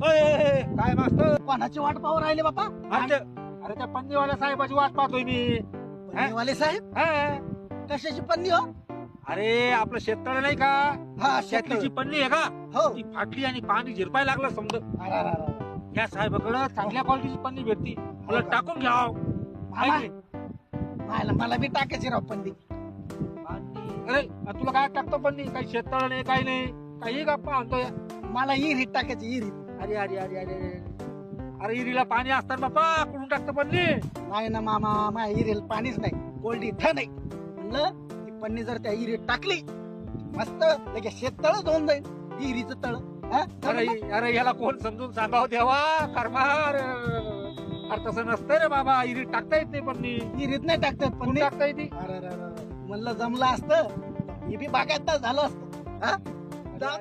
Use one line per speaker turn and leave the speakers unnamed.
काय मास्तर
कोणाची वाट पाहू राहिले बापा?
अरे त्या पन्नीवाल्या साहेबाची वाट पाहतोय मी.
पन्नीवाले साहेब?
हा.
कशाची पन्नी हो?
अरे आपलं शेततळ नाही का,
हा,
शेतलीची पन्नी आहे का,
हो.
ती फाटली आणि पाणी झिरपाय लागलं समज.
अरे, अरे, अरे.
या साहेबाकडं चांगल्या क्वालिटीची पन्नी भेटती, मला
का?
टाकून घ्याव.
मला बी टाकायची राव पन्नी.
अरे तुला काय टाकतो पन्नी? काही शेततळ नाही, काही नाही, काही गप्पा आणतोय.
मला इरीत टाकायची इरीत.
अरे अरे अरे अरे अरे इरीला पाणी असतात बाप्पा, कुठून टाकतो पन्नी?
नाही ना मामा, माझ्या इरील पाणीच नाही, कोल्ड इथं नाही. म्हणलं ती पन्नी जर त्या इरीत टाकली मस्त लगेच शेततळ धुवून जाईल. इरीचं तळ.
अरे अरे याला कोण समजून सांगाव देवा कारभार. अरे तसं नसतं रे बाबा, इरीत टाकता येत नाही पन्नी.
इरीत नाही टाकतात
कुठून
पन्नी.
टाकता येते?
अरे म्हणलं जमलं असतं मी बी बागायतदार झालो असतो.